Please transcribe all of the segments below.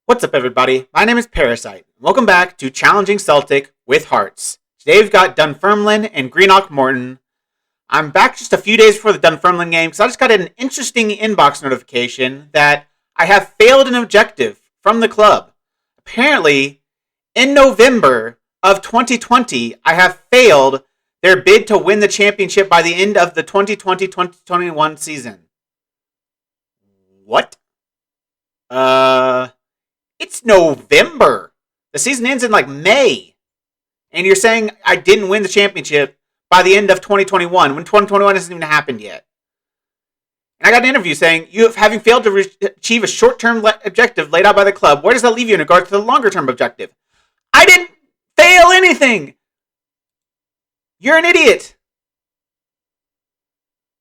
What's up, everybody? My name is Parasite. Welcome back to Challenging Celtic with Hearts. Today we've got Dunfermline and Greenock Morton. I'm back just a few days before the Dunfermline game because I just got an interesting inbox notification that I have failed an objective from the club. Apparently, in November of 2020, I have failed their bid to win the championship by the end of the 2020-2021 season. What? It's November. The season ends in May. And you're saying I didn't win the championship by the end of 2021 when 2021 hasn't even happened yet. And I got an interview saying, having failed to achieve a short-term objective laid out by the club, where does that leave you in regards to the longer-term objective? I didn't fail anything. You're an idiot.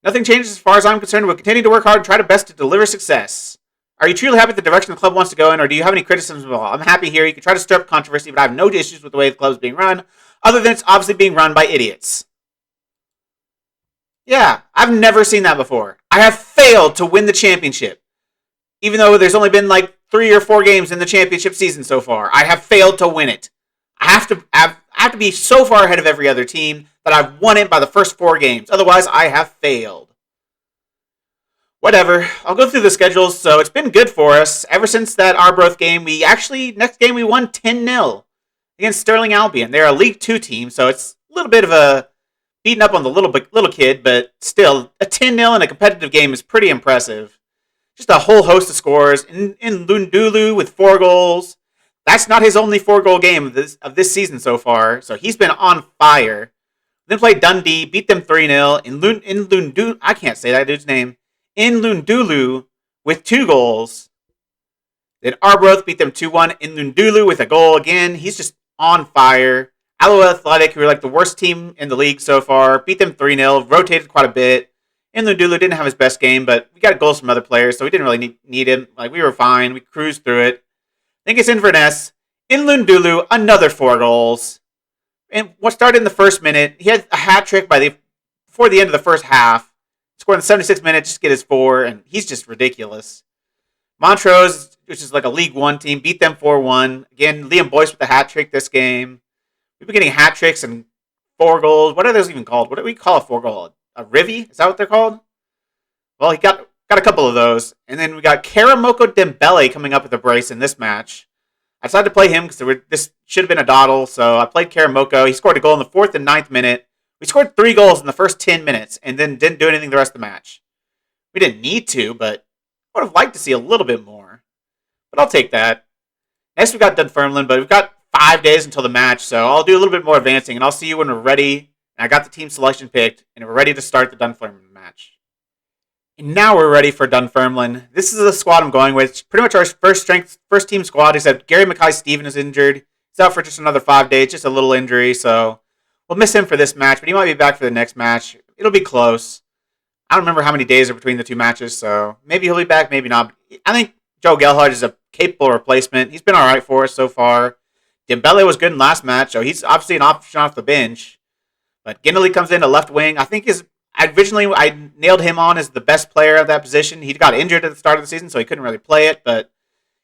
Nothing changes as far as I'm concerned. We'll continue to work hard and try our best to deliver success. Are you truly happy with the direction the club wants to go in, or do you have any criticisms at all? I'm happy here. You can try to stir up controversy, but I have no issues with the way the club is being run, other than it's obviously being run by idiots. Yeah, I've never seen that before. I have failed to win the championship. Even though there's only been 3 or 4 games in the championship season so far. I have failed to win it. I have to be so far ahead of every other team that I've won it by the first 4 games. Otherwise, I have failed. Whatever. I'll go through the schedules. So it's been good for us. Ever since that Arbroath game, next game we won 10-0 against Stirling Albion. They're a League 2 team, so it's a little bit of a beating up on the little kid, but still, a 10-0 in a competitive game is pretty impressive. Just a whole host of scores. In Lundulu with 4 goals. That's not his only 4-goal game of this season so far, so he's been on fire. Then played Dundee, beat them 3-0. In Lundulu, I can't say that dude's name. In Lundulu with 2 goals. Then Arbroath beat them 2-1 in Lundulu with a goal again. He's just on fire. Alloa Athletic, who are the worst team in the league so far, beat them 3-0, rotated quite a bit. In Lundulu didn't have his best game, but we got goals from other players, so we didn't really need him. We were fine. We cruised through it. Then gets Inverness. In Lundulu, another 4 goals. And what started in the first minute, he had a hat trick before the end of the first half. Scored in the 76th minute just to get his 4, and he's just ridiculous. Montrose, which is a League 1 team, beat them 4-1. Again, Liam Boyce with the hat trick this game. We've been getting hat tricks and 4 goals. What are those even called? What do we call a 4-goal? A rivy? Is that what they're called? Well, he got a couple of those. And then we got Karamoko Dembele coming up with a brace in this match. I decided to play him because this should have been a dawdle, so I played Karamoko. He scored a goal in the 4th and 9th minute. We scored 3 goals in the first 10 minutes and then didn't do anything the rest of the match. We didn't need to, but I would have liked to see a little bit more. But I'll take that. Next, we got Dunfermline, but we've got 5 days until the match, so I'll do a little bit more advancing, and I'll see you when we're ready. And I got the team selection picked, and we're ready to start the Dunfermline match. And now we're ready for Dunfermline. This is the squad I'm going with. Pretty much our first team squad, except Gary Mackay-Steven is injured. He's out for just another 5 days, just a little injury, so we'll miss him for this match, but he might be back for the next match. It'll be close. I don't remember how many days are between the 2 matches, so maybe he'll be back, maybe not. I think Joe Gelhardt is a capable replacement. He's been all right for us so far. Dembele was good in last match, so he's obviously an option off the bench. But Ginnerly comes in to left wing. I think originally I nailed him on as the best player of that position. He got injured at the start of the season, so he couldn't really play it, but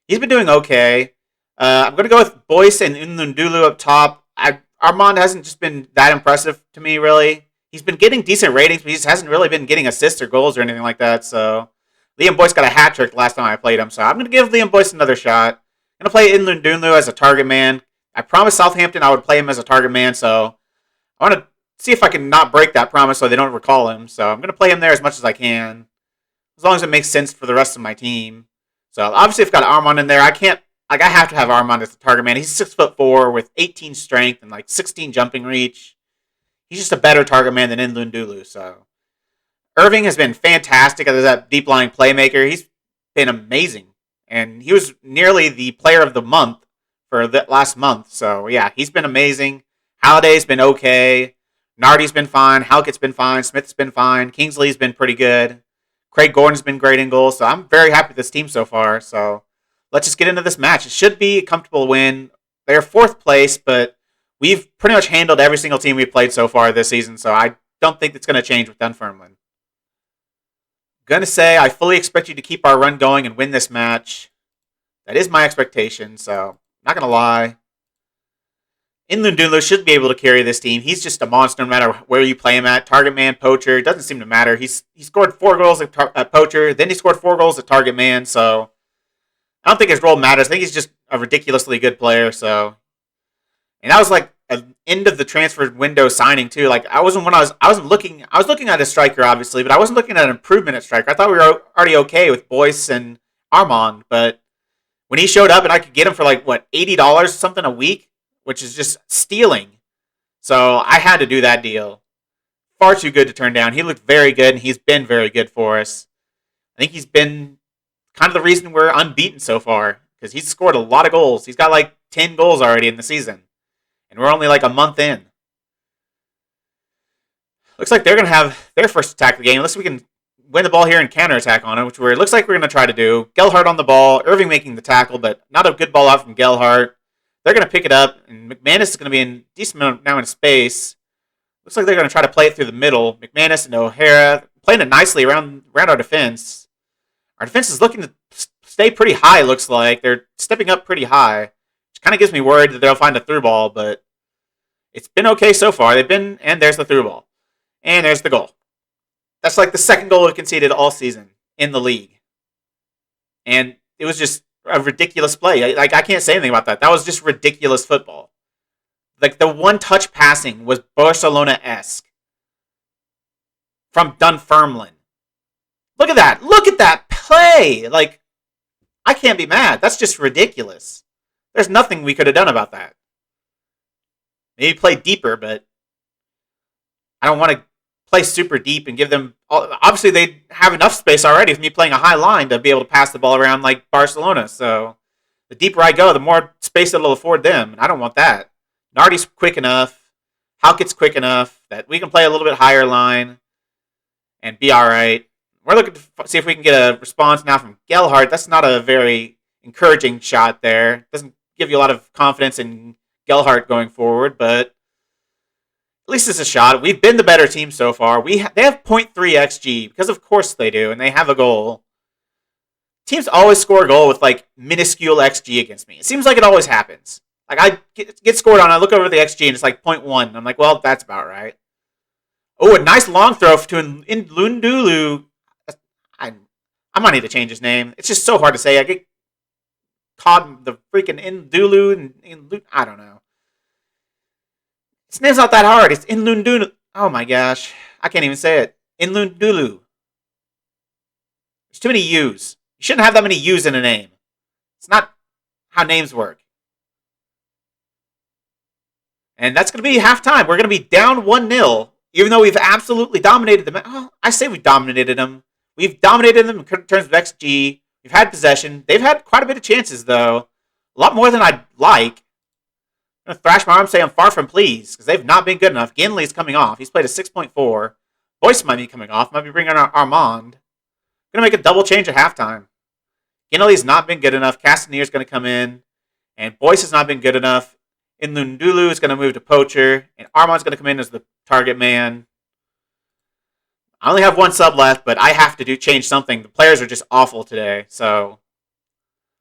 he's been doing okay. I'm going to go with Boyce and Nlundulu up top. Armand hasn't just been that impressive to me, really. He's been getting decent ratings, but he just hasn't really been getting assists or goals or anything like that. So Liam Boyce got a hat trick last time I played him, so I'm going to give Liam Boyce another shot. I'm going to play Nlundulu as a target man. I promised Southampton I would play him as a target man, so I want to see if I can not break that promise so they don't recall him. So I'm going to play him there as much as I can, as long as it makes sense for the rest of my team. So obviously, if I've got Armand in there, I have to have Armand as the target man. He's 6'4" with 18 strength and 16 jumping reach. He's just a better target man than Nlundulu. So Irving has been fantastic as that deep line playmaker. He's been amazing, and he was nearly the player of the month for that last month. So yeah, he's been amazing. Halliday's been okay. Nardi's been fine. Halkett's been fine. Smith's been fine. Kingsley's been pretty good. Craig Gordon's been great in goals. So I'm very happy with this team so far. So let's just get into this match. It should be a comfortable win. They're 4th place, but we've pretty much handled every single team we've played so far this season, so I don't think it's going to change with Dunfermline. Going to say I fully expect you to keep our run going and win this match. That is my expectation, so not going to lie. Inlundulu should be able to carry this team. He's just a monster no matter where you play him at. Target man, poacher, it doesn't seem to matter. He scored 4 goals at poacher, then he scored 4 goals at target man, so I don't think his role matters. I think he's just a ridiculously good player, so. And that was like an end of the transfer window signing too. Like I was looking at a striker obviously, but I wasn't looking at an improvement at striker. I thought we were already okay with Boyce and Armand, but when he showed up and I could get him for like what $80 something a week, which is just stealing. So I had to do that deal. Far too good to turn down. He looked very good, and he's been very good for us. I think he's been kind of the reason we're unbeaten so far, because he's scored a lot of goals. He's got like 10 goals already in the season, and we're only like a month in. Looks like they're going to have their first attack of the game, unless we can win the ball here and counterattack on it, which it looks like we're going to try to do. Gelhardt on the ball, Irving making the tackle, but not a good ball out from Gelhardt. They're going to pick it up, and McManus is going to be in decent amount now in space. Looks like they're going to try to play it through the middle. McManus and O'Hara playing it nicely around our defense. Our defense is looking to stay pretty high, looks like. They're stepping up pretty high, which kind of gives me worried that they'll find a through ball, but it's been okay so far. And there's the through ball. And there's the goal. That's like the second goal we conceded all season in the league. And it was just a ridiculous play. Like, I can't say anything about that. That was just ridiculous football. Like, the one-touch passing was Barcelona-esque from Dunfermline. Look at that. Look at that play. Like, I can't be mad. That's just ridiculous. There's nothing we could have done about that. Maybe play deeper, but I don't want to play super deep and give them. Obviously, they have enough space already with me playing a high line to be able to pass the ball around like Barcelona. So the deeper I go, the more space it'll afford them. And I don't want that. Nardi's quick enough. Halkett's quick enough that we can play a little bit higher line and be all right. We're looking to see if we can get a response now from Gelhardt. That's not a very encouraging shot there. Doesn't give you a lot of confidence in Gelhardt going forward, but at least it's a shot. We've been the better team so far. They have 0.3 XG, because of course they do, and they have a goal. Teams always score a goal with like minuscule XG against me. It seems like it always happens. Like I get scored on, I look over the XG and it's like 0.1. And I'm like, well, that's about right. Oh, a nice long throw to Inlundulu. I might need to change his name. It's just so hard to say. I get caught in the freaking Indulu and I don't know. His name's not that hard. It's Inlundulu. Oh my gosh. I can't even say it. Inlundulu. There's too many U's. You shouldn't have that many U's in a name. It's not how names work. And that's going to be halftime. We're going to be down 1-0, even though we've absolutely dominated them. Oh, I say we've dominated them. We've dominated them in terms of XG. We've had possession. They've had quite a bit of chances, though. A lot more than I'd like. I'm going to thrash my arm, say I'm far from pleased, because they've not been good enough. Ginley's coming off. He's played a 6.4. Boyce might be coming off. Might be bringing on Armand. Going to make a double change at halftime. Ginley's not been good enough. Castanier's going to come in. And Boyce has not been good enough. Inlundulu is going to move to poacher. And Armand's going to come in as the target man. I only have one sub left, but I have to change something. The players are just awful today, so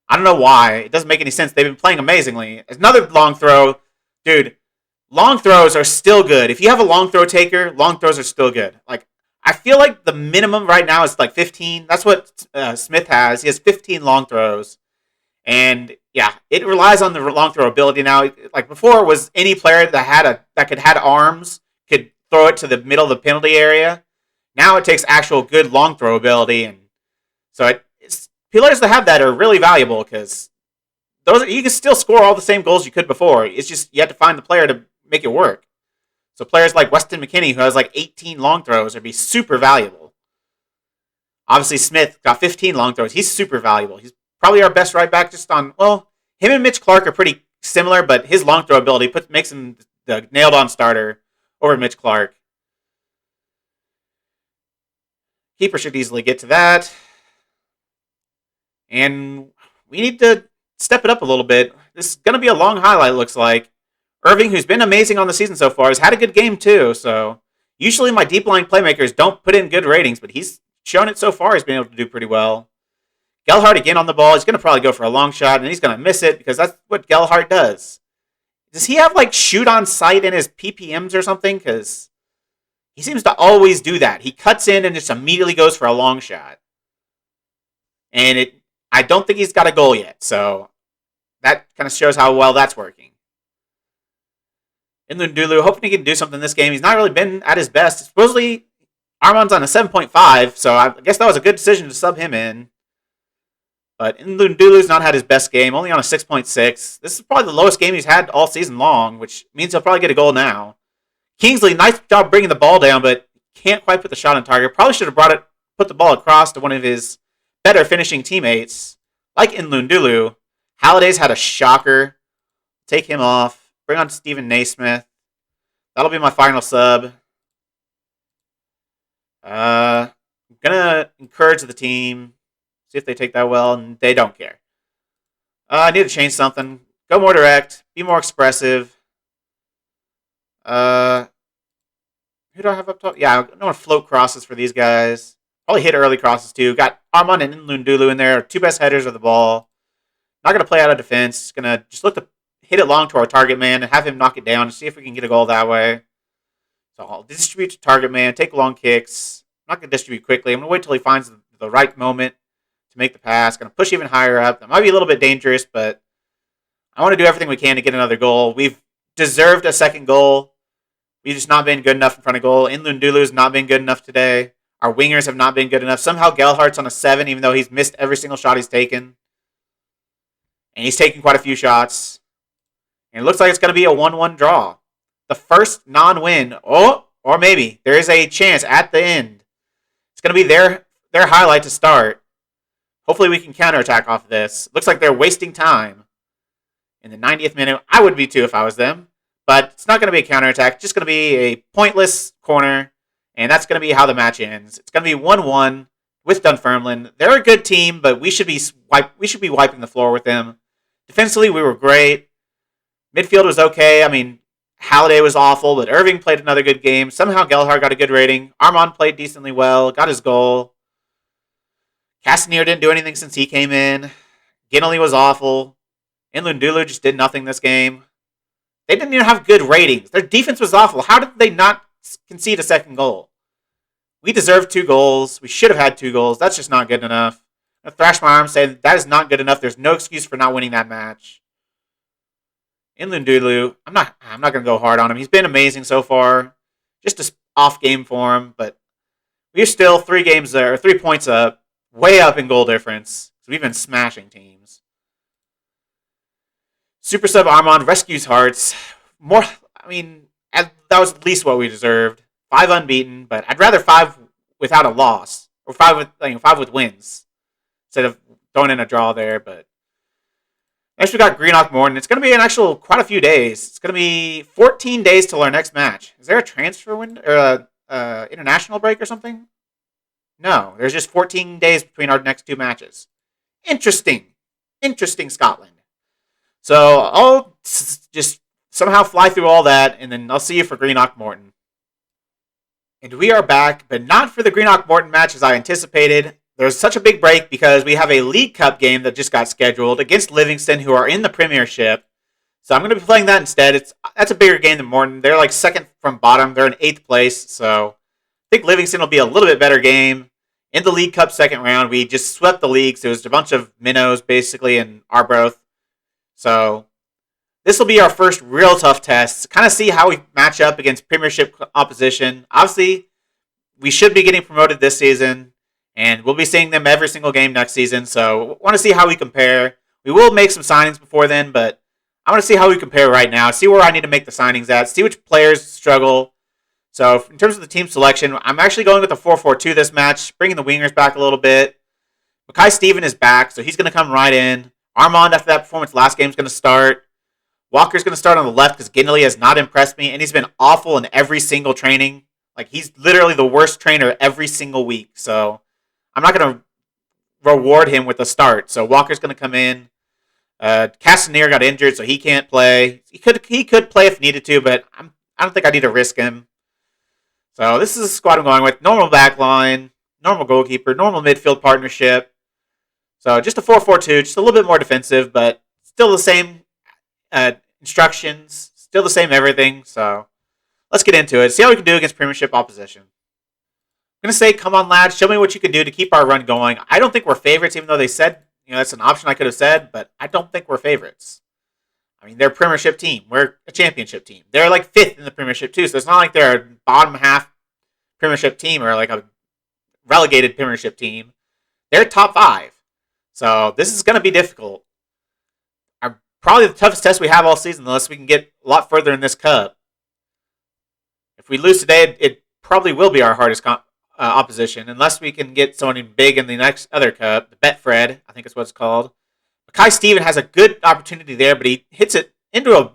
I don't know why. It doesn't make any sense. They've been playing amazingly. Another long throw. Dude, long throws are still good. If you have a long throw taker, long throws are still good. Like, I feel like the minimum right now is like 15. That's what Smith has. He has 15 long throws. And yeah, it relies on the long throw ability now. Like before, it was any player that could had arms could throw it to the middle of the penalty area. Now it takes actual good long throw ability, and so players that have that are really valuable because you can still score all the same goals you could before. It's just you have to find the player to make it work. So players like Weston McKennie, who has like 18 long throws, would be super valuable. Obviously, Smith got 15 long throws. He's super valuable. He's probably our best right back. Him and Mitch Clark are pretty similar, but his long throw ability makes him the nailed on starter over Mitch Clark. Keeper should easily get to that. And we need to step it up a little bit. This is going to be a long highlight, looks like. Irving, who's been amazing on the season so far, has had a good game too. So usually my deep line playmakers don't put in good ratings, but he's shown it so far. He's been able to do pretty well. Gelhardt again on the ball. He's going to probably go for a long shot, and he's going to miss it because that's what Gelhardt does. Does he have like shoot on sight in his PPMs or something? Because he seems to always do that. He cuts in and just immediately goes for a long shot. And I don't think he's got a goal yet, so that kind of shows how well that's working. Ndulu, hoping he can do something in this game. He's not really been at his best. Supposedly, Armand's on a 7.5, so I guess that was a good decision to sub him in. But Ndulu's not had his best game, only on a 6.6. This is probably the lowest game he's had all season long, which means he'll probably get a goal now. Kingsley, nice job bringing the ball down, but can't quite put the shot on target. Probably should have put the ball across to one of his better finishing teammates, like Ndulu. Halliday's had a shocker. Take him off. Bring on Stephen Naismith. That'll be my final sub. I'm going to encourage the team. See if they take that well, and they don't care. I need to change something. Go more direct. Be more expressive. Who do I have up top? Yeah, I don't want to float crosses for these guys. Probably hit early crosses too. Got Armand and Ndulu in there. Two best headers of the ball. Not going to play out of defense. Going to just look to hit it long to our target man and have him knock it down and see if we can get a goal that way. So I'll distribute to target man. Take long kicks. I'm not going to distribute quickly. I'm going to wait till he finds the right moment to make the pass. Going to push even higher up. That might be a little bit dangerous, but I want to do everything we can to get another goal. We've deserved a second goal. We've just not been good enough in front of goal. Ndulu's not been good enough today. Our wingers have not been good enough. Somehow Gelhardt's on a 7, even though he's missed every single shot he's taken. And he's taken quite a few shots. And it looks like it's going to be a 1-1 draw. The first non-win. Oh, or maybe. There is a chance at the end. It's going to be their highlight to start. Hopefully we can counterattack off of this. Looks like they're wasting time. In the 90th minute, I would be too if I was them. But it's not going to be a counterattack. It's just going to be a pointless corner. And that's going to be how the match ends. It's going to be 1-1 with Dunfermline. They're a good team, but we should be wiping the floor with them. Defensively, we were great. Midfield was okay. I mean, Halliday was awful, but Irving played another good game. Somehow Gelhardt got a good rating. Armand played decently well, got his goal. Castaneer didn't do anything since he came in. Ginelly was awful. Ndulu just did nothing this game. They didn't even have good ratings. Their defense was awful. How did they not concede a second goal? We deserved 2 goals. We should have had 2 goals. That's just not good enough. I thrash my arm saying that is not good enough. There's no excuse for not winning that match. Ndulu, I'm not going to go hard on him. He's been amazing so far. Just an off game for him, but we're still 3 points up. Way up in goal difference. So we've been smashing teams. Super sub Armand rescues hearts. That was at least what we deserved. 5 unbeaten, but I'd rather 5 without a loss. Or 5 with wins. Instead of throwing in a draw there, but next we got Greenock Morton. It's going to be quite a few days. It's going to be 14 days till our next match. Is there a transfer window or a international break or something? No, there's just 14 days between our next 2 matches. Interesting, Scotland. So I'll just somehow fly through all that, and then I'll see you for Greenock Morton. And we are back, but not for the Greenock Morton match as I anticipated. There's such a big break because we have a League Cup game that just got scheduled against Livingston, who are in the Premiership. So I'm going to be playing that instead. That's a bigger game than Morton. They're like second from bottom. They're in 8th place. So I think Livingston will be a little bit better game. In the League Cup second round, we just swept the league. So it was a bunch of minnows, basically, and Arbroath. So this will be our first real tough test. Kind of see how we match up against Premiership opposition. Obviously, we should be getting promoted this season. And we'll be seeing them every single game next season. So I want to see how we compare. We will make some signings before then, but I want to see how we compare right now. See where I need to make the signings at. See which players struggle. So in terms of the team selection, I'm actually going with a 4-4-2 this match, bringing the wingers back a little bit. Mackay Steven is back, so he's going to come right in. Armand, after that performance last game, is going to start. Walker's going to start on the left because Ginelly has not impressed me, and he's been awful in every single training. Like, he's literally the worst trainer every single week. So I'm not going to reward him with a start. So Walker's going to come in. Castaneer got injured, so he can't play. He could play if needed to, but I don't think I need to risk him. So this is the squad I'm going with. Normal back line, normal goalkeeper, normal midfield partnership. So just a 4-4-2, just a little bit more defensive, but still the same instructions, still the same everything. So let's get into it. See how we can do against Premiership opposition. I'm going to say, come on, lads, show me what you can do to keep our run going. I don't think we're favorites, even though they said, that's an option I could have said, but I don't think we're favorites. I mean, they're a Premiership team. We're a Championship team. They're like 5th in the Premiership, too, so it's not like they're a bottom half Premiership team or like a relegated Premiership team. They're top 5. So this is going to be difficult. Probably the toughest test we have all season, unless we can get a lot further in this cup. If we lose today, it probably will be our hardest opposition, unless we can get someone big in the next other cup, the Betfred, I think is what it's called. Kai Steven has a good opportunity there, but he hits it into a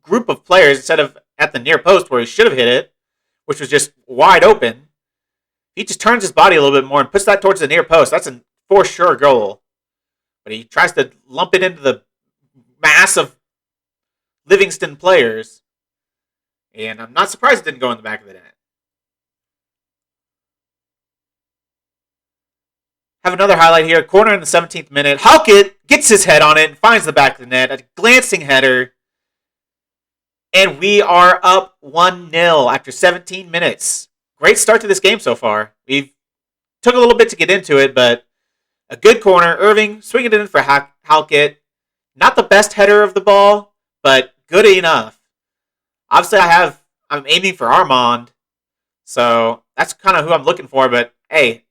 group of players instead of at the near post where he should have hit it, which was just wide open. He just turns his body a little bit more and puts that towards the near post. That's a for sure goal. But he tries to lump it into the mass of Livingston players. And I'm not surprised it didn't go in the back of the net. Have another highlight here. Corner in the 17th minute. Halkett gets his head on it and finds the back of the net. A glancing header. And we are up 1-0 after 17 minutes. Great start to this game so far. We've took a little bit to get into it, but a good corner. Irving swinging it in for Halkett. Not the best header of the ball, but good enough. Obviously, I'm aiming for Armand, so that's kind of who I'm looking for, but hey,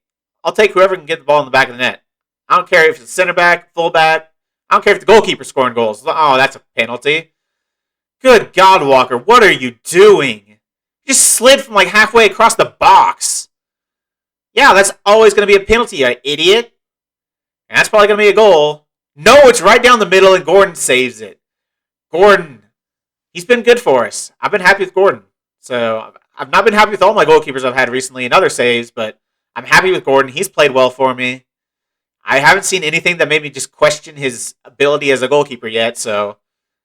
I'll take whoever can get the ball in the back of the net. I don't care if it's center back, full back. I don't care if the goalkeeper's scoring goals. Oh, that's a penalty. Good God, Walker, what are you doing? You just slid from like halfway across the box. Yeah, that's always going to be a penalty, you idiot. And that's probably going to be a goal. No, it's right down the middle, and Gordon saves it. Gordon, he's been good for us. I've been happy with Gordon. So I've not been happy with all my goalkeepers I've had recently and other saves, but I'm happy with Gordon. He's played well for me. I haven't seen anything that made me just question his ability as a goalkeeper yet, so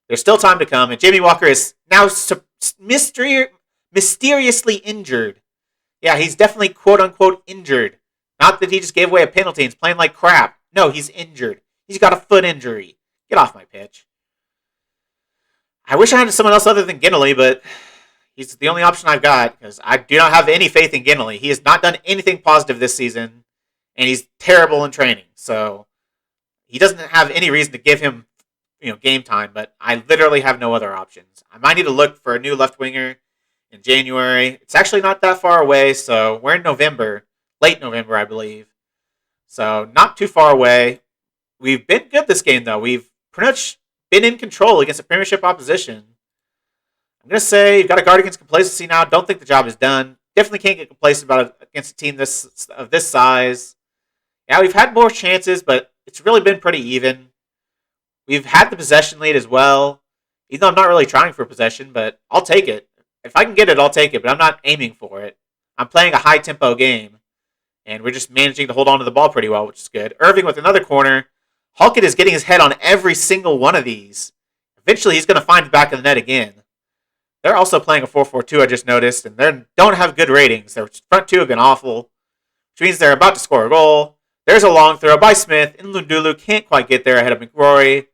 there's still time to come. And Jamie Walker is now mysteriously injured. Yeah, he's definitely quote-unquote injured. Not that he just gave away a penalty and is playing like crap. No, he's injured. He's got a foot injury. Get off my pitch. I wish I had someone else other than Ginelly, but he's the only option I've got because I do not have any faith in Ginelly. He has not done anything positive this season, and he's terrible in training. So he doesn't have any reason to give him, game time. But I literally have no other options. I might need to look for a new left winger in January. It's actually not that far away, so we're in November, late November, I believe. So not too far away. We've been good this game, though. We've pretty much been in control against a Premiership opposition. I'm going to say you've got to guard against complacency now. Don't think the job is done. Definitely can't get complacent against a team of this size. Yeah, we've had more chances, but it's really been pretty even. We've had the possession lead as well. Even though I'm not really trying for possession, but I'll take it. If I can get it, I'll take it, but I'm not aiming for it. I'm playing a high-tempo game, and we're just managing to hold on to the ball pretty well, which is good. Irving with another corner. Halkett is getting his head on every single one of these. Eventually, he's going to find the back of the net again. They're also playing a 4-4-2, I just noticed, and they don't have good ratings. Their front two have been awful, which means they're about to score a goal. There's a long throw by Smith, and Lundulu can't quite get there ahead of McRory.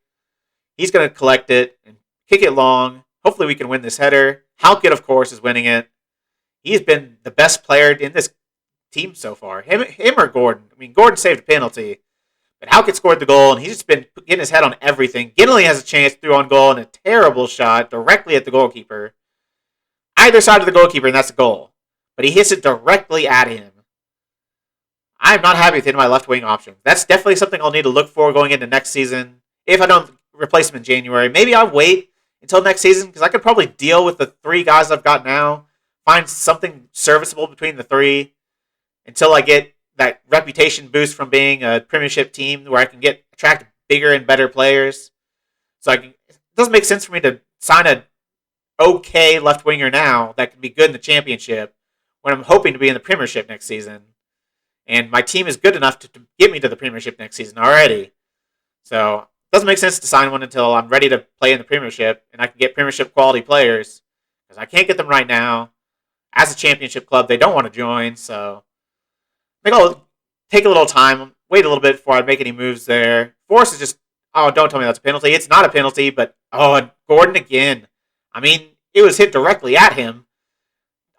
He's going to collect it and kick it long. Hopefully we can win this header. Halkett, of course, is winning it. He's been the best player in this team so far. Him or Gordon. I mean, Gordon saved a penalty, but Halkett scored the goal, and he's just been getting his head on everything. Ginelly has a chance through on goal and a terrible shot directly at the goalkeeper. Either side of the goalkeeper, and that's a goal. But he hits it directly at him. I'm not happy with any of my left wing options. That's definitely something I'll need to look for going into next season. If I don't replace him in January, maybe I'll wait until next season because I could probably deal with the 3 guys I've got now. Find something serviceable between the 3 until I get that reputation boost from being a Premiership team where I can attract bigger and better players. So it doesn't make sense for me to sign a okay left winger now that can be good in the Championship when I'm hoping to be in the Premiership next season. And my team is good enough to get me to the Premiership next season already. So it doesn't make sense to sign one until I'm ready to play in the Premiership and I can get Premiership quality players because I can't get them right now. As a Championship club, they don't want to join, so I think I'll take a little time. wait a little bit before I'd make any moves there. Force is just, oh, don't tell me that's a penalty. It's not a penalty, but, oh, and Gordon again. I mean, it was hit directly at him.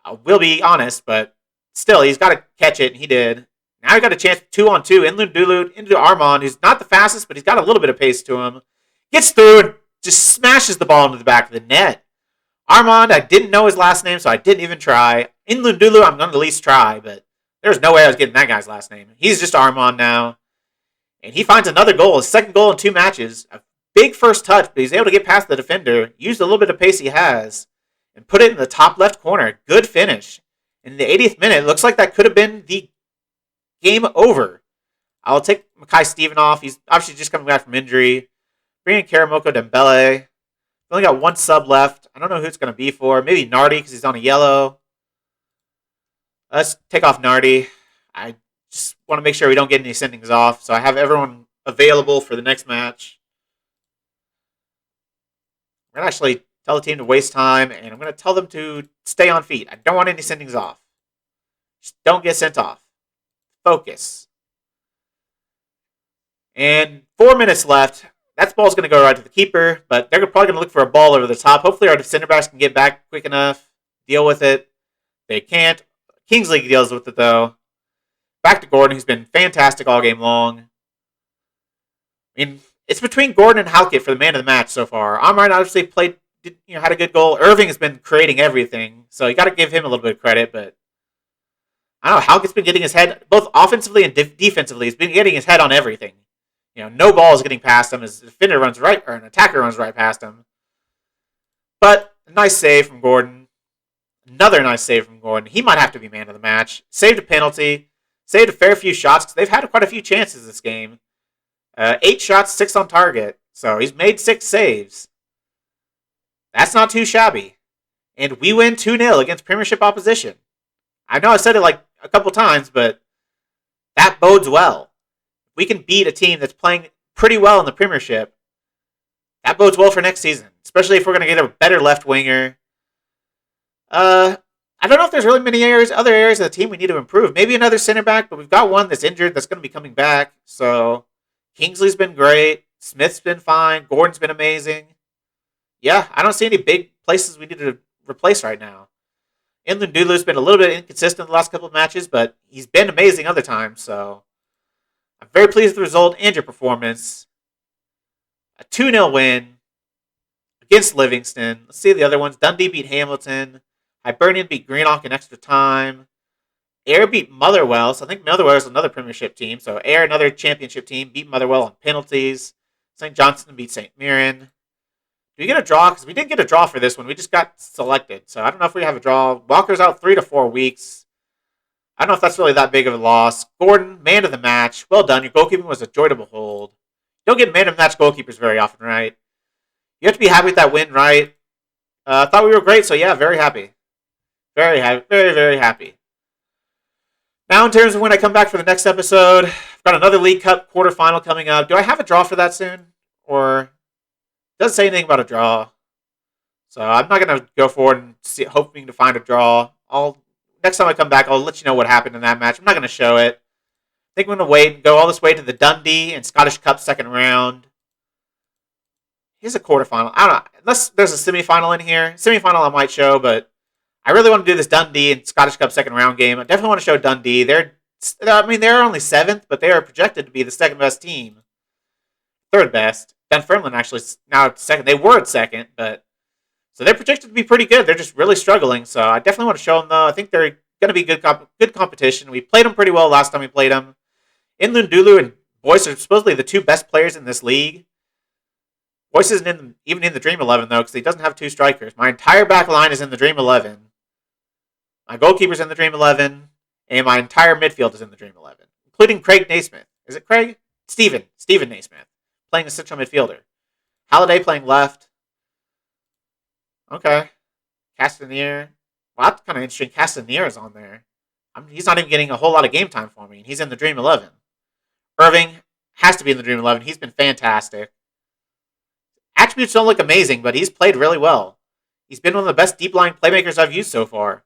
I will be honest, but still, he's got to catch it, and he did. Now he got a chance 2-on-2. Nlundulu into Armand, who's not the fastest, but he's got a little bit of pace to him. Gets through and just smashes the ball into the back of the net. Armand, I didn't know his last name, so I didn't even try. Nlundulu, I'm going to at least try, but there's no way I was getting that guy's last name. He's just Armand now. And he finds another goal, his second goal in 2 matches. A big first touch, but he's able to get past the defender, use a little bit of pace he has, and put it in the top left corner. Good finish. In the 80th minute, it looks like that could have been the game over. I'll take Makai Steven off. He's obviously just coming back from injury. Bring in Karamoko Dembele. Only got 1 sub left. I don't know who it's going to be for. Maybe Nardi because he's on a yellow. Let's take off Nardi. I just want to make sure we don't get any sendings off. So I have everyone available for the next match. I'm going to actually tell the team to waste time, and I'm going to tell them to stay on feet. I don't want any sendings off. Just don't get sent off. Focus. And 4 minutes left. That ball's going to go right to the keeper, but they're probably going to look for a ball over the top. Hopefully our center backs can get back quick enough, deal with it. They can't. Kingsley deals with it, though. Back to Gordon, who's been fantastic all game long. I mean, it's between Gordon and Halkett for the man of the match so far. Amrine obviously had a good goal. Irving has been creating everything, so you got to give him a little bit of credit, but I don't know. Halkett's been getting his head, both offensively and defensively, he's been getting his head on everything. No ball is getting past him as the defender runs right, or an attacker runs right past him. But a nice save from Gordon. Another nice save from Gordon. He might have to be man of the match. Saved a penalty. Saved a fair few shots because they've had quite a few chances this game. 8 shots, 6 on target. So he's made 6 saves. That's not too shabby. And we win 2-0 against Premiership opposition. I know I said it like a couple times, but that bodes well. We can beat a team that's playing pretty well in the Premiership. That bodes well for next season, especially if we're going to get a better left winger. I don't know if there's really many other areas of the team we need to improve. Maybe another center back, but we've got one that's injured that's going to be coming back. So Kingsley's been great. Smith's been fine. Gordon's been amazing. Yeah, I don't see any big places we need to replace right now. Nlundulu's been a little bit inconsistent the last couple of matches, but he's been amazing other times, so I'm very pleased with the result and your performance. A 2-0 win against Livingston. Let's see the other ones. Dundee beat Hamilton. Hibernian beat Greenock in extra time. Ayr beat Motherwell. So I think Motherwell is another Premiership team. So Ayr, another Championship team, beat Motherwell on penalties. St. Johnstone beat St. Mirren. Do we get a draw? Because we didn't get a draw for this one. We just got selected. So I don't know if we have a draw. Walker's out 3 to 4 weeks. I don't know if that's really that big of a loss. Gordon, man of the match. Well done. Your goalkeeping was a joy to behold. You don't get man of the match goalkeepers very often, right? You have to be happy with that win, right? I thought we were great, so yeah, very happy. Very happy. Very, very happy. Now, in terms of when I come back for the next episode, I've got another League Cup quarterfinal coming up. Do I have a draw for that soon? Or it doesn't say anything about a draw. So I'm not going to go forward and hoping to find a draw. Next time I come back, I'll let you know what happened in that match. I'm not going to show it. I think I'm going to wait and go all this way to the Dundee and Scottish Cup second round. Here's a quarterfinal. I don't know. Unless there's a semifinal in here. Semifinal I might show, but I really want to do this Dundee and Scottish Cup second round game. I definitely want to show Dundee. They're only 7th, but they are projected to be the second best team. 3rd best. Dunfermline actually now second. They were at second, but so they're projected to be pretty good. They're just really struggling. So I definitely want to show them, though. I think they're going to be good competition. We played them pretty well last time we played them. Nlundulu and Boyce are supposedly the 2 best players in this league. Boyce isn't even in the Dream 11, though, because he doesn't have 2 strikers. My entire back line is in the Dream 11. My goalkeeper's in the Dream 11. And my entire midfield is in the Dream 11, including Craig Naismith. Is it Craig? Stephen Naismith, playing a central midfielder. Halliday playing left. Okay. Castanier. Well, that's kind of interesting. Castanier is on there. He's not even getting a whole lot of game time for me, and he's in the Dream 11. Irving has to be in the Dream 11. He's been fantastic. Attributes don't look amazing, but he's played really well. He's been one of the best deep line playmakers I've used so far.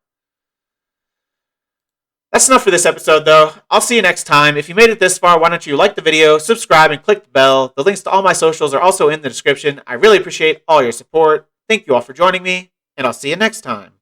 That's enough for this episode, though. I'll see you next time. If you made it this far, why don't you like the video, subscribe, and click the bell. The links to all my socials are also in the description. I really appreciate all your support. Thank you all for joining me, and I'll see you next time.